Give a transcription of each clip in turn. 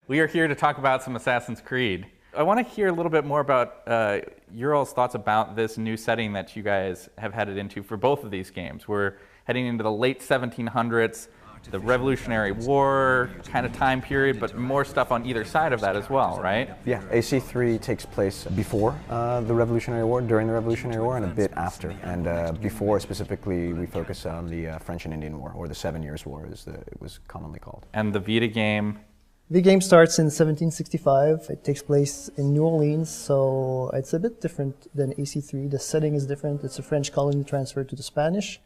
We are here to talk about some Assassin's Creed. I want to hear a little bit more about your all's thoughts about this new setting that you guys have headed into for both of these games. We're heading into the late 1700s, the Revolutionary War kind of time period, but more stuff on either side of that as well, right? Yeah, AC3 takes place before the Revolutionary War, during the Revolutionary War, and a bit after. And before, specifically, we focus on the French and Indian War, or the 7 Years' War, as it was commonly called. And the Vita game? The game starts in 1765. It takes place in New Orleans, so it's a bit different than AC3. The setting is different. It's a French colony transferred to the Spanish.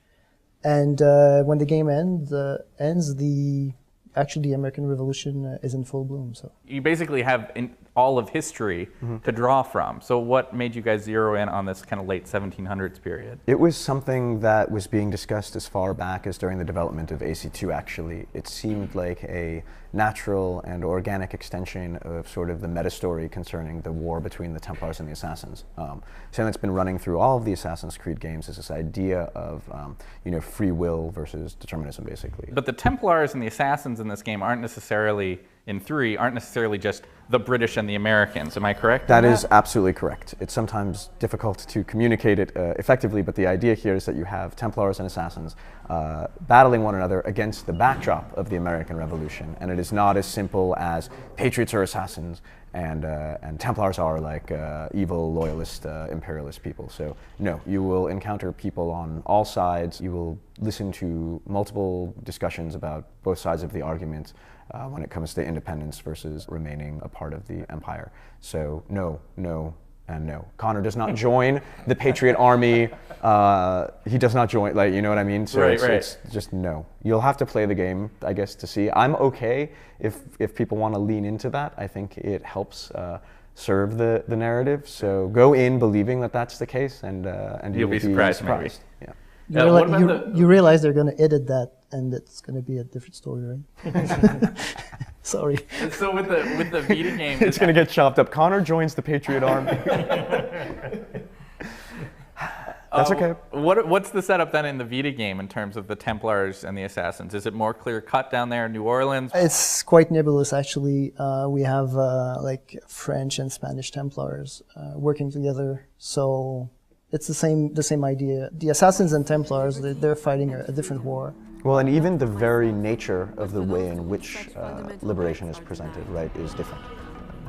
And when the game ends, the American Revolution is in full bloom. So you basically have all of history to draw from. So what made you guys zero in on this kind of late 1700s period? It was something that was being discussed as far back as during the development of AC2, actually. It seemed like a natural and organic extension of sort of the meta-story concerning the war between the Templars and the Assassins. So that's been running through all of the Assassin's Creed games is this idea of free will versus determinism, basically. But the Templars and the Assassins in this game aren't necessarily just the British and the Americans. Am I correct? That is absolutely correct. It's sometimes difficult to communicate it effectively, but the idea here is that you have Templars and Assassins battling one another against the backdrop of the American Revolution. And it is not as simple as Patriots are Assassins and Templars are like evil, loyalist, imperialist people. So no, you will encounter people on all sides. You will listen to multiple discussions about both sides of the argument when it comes to independence versus remaining a part of the empire. So no, and no. Connor does not join the Patriot Army. He does not join, you know what I mean? So it's just no. You'll have to play the game, I guess, to see. I'm okay if people want to lean into that. I think it helps serve the narrative. So go in believing that that's the case, and you'll be surprised. Yeah. You realize they're going to edit that, and it's going to be a different story, right? Sorry. So with the Vita game, it's going to get chopped up. Connor joins the Patriot Army. That's okay. What's the setup then in the Vita game in terms of the Templars and the Assassins? Is it more clear cut down there in New Orleans? It's quite nebulous, actually. We have French and Spanish Templars working together, so it's the same idea. The Assassins and Templars, they're fighting a different war. Well, and even the very nature of the way in which liberation is presented, right, is different,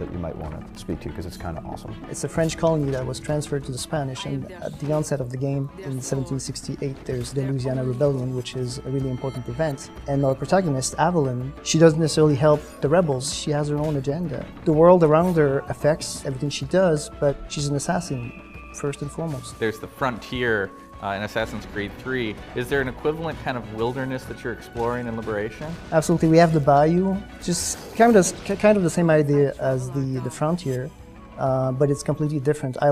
that you might want to speak to because it's kind of awesome. It's a French colony that was transferred to the Spanish, and at the onset of the game in 1768, there's the Louisiana Rebellion, which is a really important event. And our protagonist, Evelyn, she doesn't necessarily help the rebels. She has her own agenda. The world around her affects everything she does, but she's an assassin, first and foremost. There's the frontier in Assassin's Creed 3. Is there an equivalent kind of wilderness that you're exploring in Liberation? Absolutely. We have the bayou, just kind of the same idea as the frontier, but it's completely different. I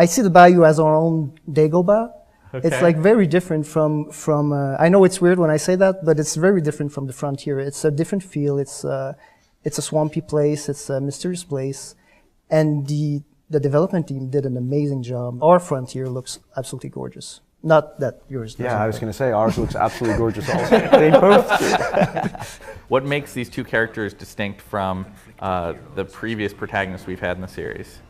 see the bayou as our own Dagobah. Okay. It's like very different from I know it's weird when I say that, but it's very different from the frontier. It's a different feel. It's a swampy place. It's a mysterious place, and the development team did an amazing job. Our frontier looks absolutely gorgeous. Not that yours doesn't. Yeah, I was going to say, ours looks absolutely gorgeous also. They both do. What makes these two characters distinct from the previous protagonists we've had in the series?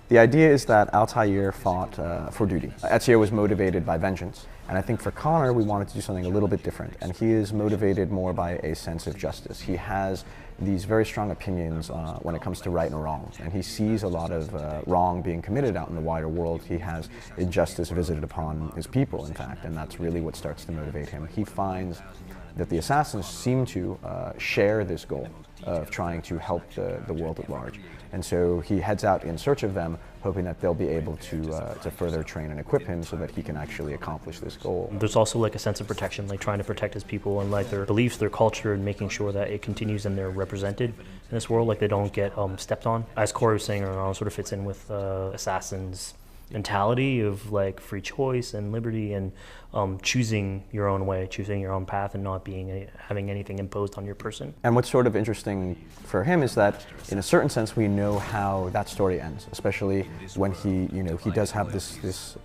The idea is that Altair fought for duty. Ezio was motivated by vengeance. And I think for Connor, we wanted to do something a little bit different. And he is motivated more by a sense of justice. He has these very strong opinions when it comes to right and wrong. And he sees a lot of wrong being committed out in the wider world. He has injustice visited upon his people, in fact, and that's really what starts to motivate him. He finds that the Assassins seem to share this goal of trying to help the world at large. And so he heads out in search of them, hoping that they'll be able to further train and equip him so that he can actually accomplish this goal. There's also like a sense of protection, like trying to protect his people and like their beliefs, their culture, and making sure that it continues and they're represented in this world, like they don't get stepped on. As Corey was saying, it sort of fits in with Assassin's mentality of like free choice and liberty and choosing your own way, choosing your own path, and not having anything imposed on your person. And what's sort of interesting for him is that, in a certain sense, we know how that story ends, especially when he does have this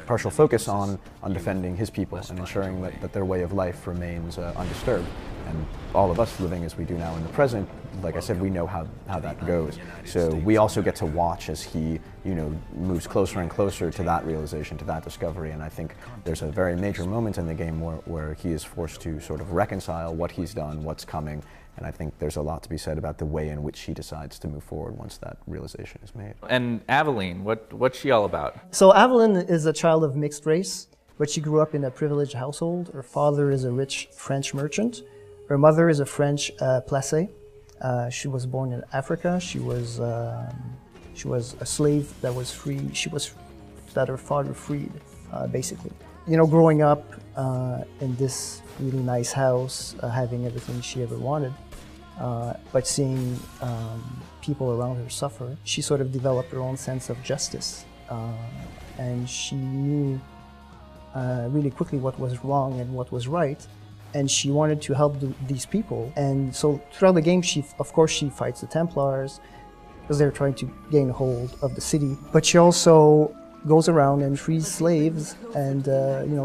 partial focus on defending his people and ensuring that their way of life remains undisturbed. and all of us living as we do now in the present, like I said, we know how that goes. So we also get to watch as he, moves closer and closer to that realization, to that discovery. And I think there's a very major moment in the game where he is forced to sort of reconcile what he's done, what's coming. And I think there's a lot to be said about the way in which he decides to move forward once that realization is made. And Aveline, what's she all about? So Aveline is a child of mixed race, but she grew up in a privileged household. Her father is a rich French merchant. Her mother is a French placé. She was born in Africa. She was a slave that was free. That her father freed, basically. Growing up in this really nice house, having everything she ever wanted, but seeing people around her suffer, she sort of developed her own sense of justice, and she knew really quickly what was wrong and what was right, and she wanted to help these people. And so throughout the game, of course she fights the Templars because they're trying to gain hold of the city, but she also goes around and frees slaves and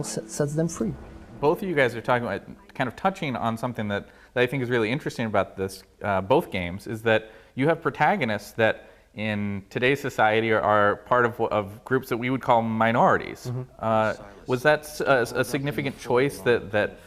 sets them free. Both of you guys are talking about, kind of touching on something that I think is really interesting about this, both games, is that you have protagonists that in today's society are part of groups that we would call minorities. Mm-hmm. Was that a significant choice that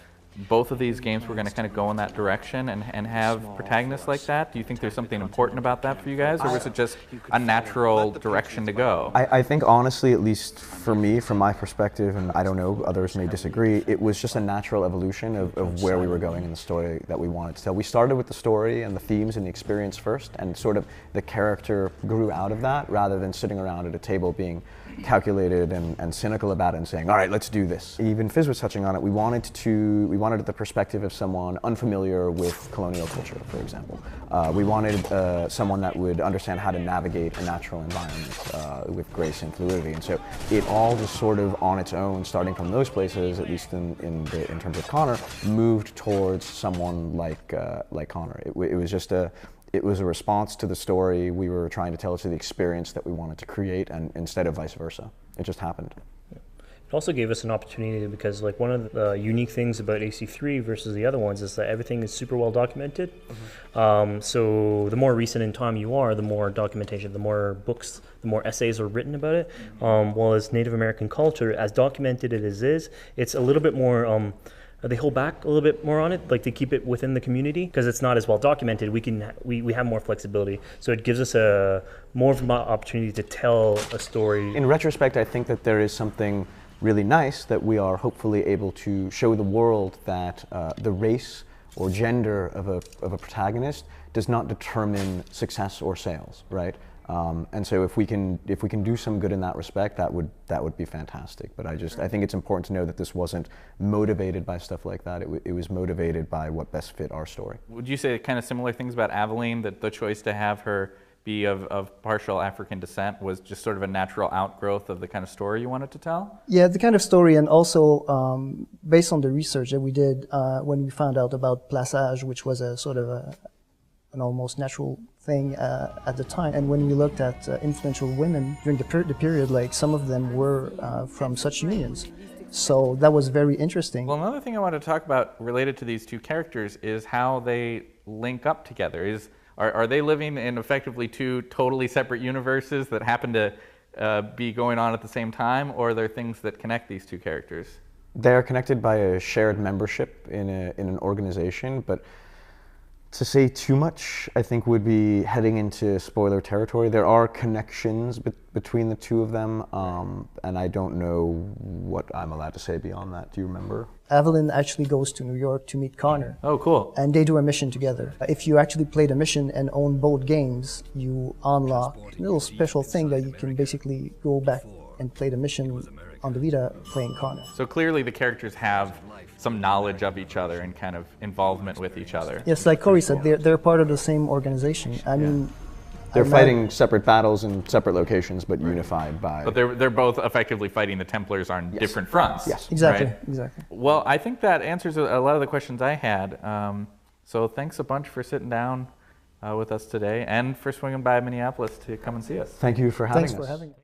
both of these games were going to kind of go in that direction and have protagonists like that? Do you think there's something important about that for you guys, or was it just a natural direction to go? I think honestly, at least for me, from my perspective, and I don't know, others may disagree, it was just a natural evolution of where we were going in the story that we wanted to tell. We started with the story and the themes and the experience first, and sort of the character grew out of that, rather than sitting around at a table being calculated and cynical about it and saying, all right, let's do this. Even Fizz was touching on it. We wanted the perspective of someone unfamiliar with colonial culture, for example. We wanted someone that would understand how to navigate a natural environment with grace and fluidity. And so it all just sort of on its own, starting from those places, at least in terms of Connor, moved towards someone like Connor. It was a response to the story we were trying to tell, to the experience that we wanted to create, and instead of vice versa. It just happened. It also gave us an opportunity because, like, one of the unique things about AC3 versus the other ones is that everything is super well documented. Mm-hmm. So the more recent in time you are, the more documentation, the more books, the more essays are written about it. While as Native American culture, as documented as it is, it's a little bit more. They hold back a little bit more on it, like they keep it within the community because it's not as well documented. We have more flexibility, so it gives us more of an opportunity to tell a story. In retrospect, I think that there is something really nice that we are hopefully able to show the world that the race or gender of a protagonist does not determine success or sales, right? And so if we can do some good in that respect, that would be fantastic. But I think it's important to know that this wasn't motivated by stuff like that. It was motivated by what best fit our story. Would you say kind of similar things about Aveline, that the choice to have her be of partial African descent was just sort of a natural outgrowth of the kind of story you wanted to tell? Yeah, the kind of story, and also based on the research that we did when we found out about plaçage, which was a sort of an almost natural thing at the time. And when we looked at influential women during the period, like some of them were from such unions. So that was very interesting. Well, another thing I want to talk about related to these two characters is how they link up together. Are they living in effectively two totally separate universes that happen to be going on at the same time, or are there things that connect these two characters? They are connected by a shared membership in an organization, but to say too much, I think, would be heading into spoiler territory. There are connections between the two of them, and I don't know what I'm allowed to say beyond that. Do you remember? Aveline actually goes to New York to meet Connor. Oh, cool. And they do a mission together. If you actually play the mission and own both games, you unlock a little special thing that you can basically go back and play the mission on the Vita playing Connor. So clearly the characters have some knowledge of each other and kind of involvement with each other. Yes, like Corey said, they're part of the same organization. I mean, they're fighting separate battles in separate locations, but unified by... But they're both effectively fighting the Templars on different fronts. Yes. Exactly, right? exactly. Well, I think that answers a lot of the questions I had. So thanks a bunch for sitting down with us today and for swinging by Minneapolis to come and see us. Thank you for having us. Thanks for having us.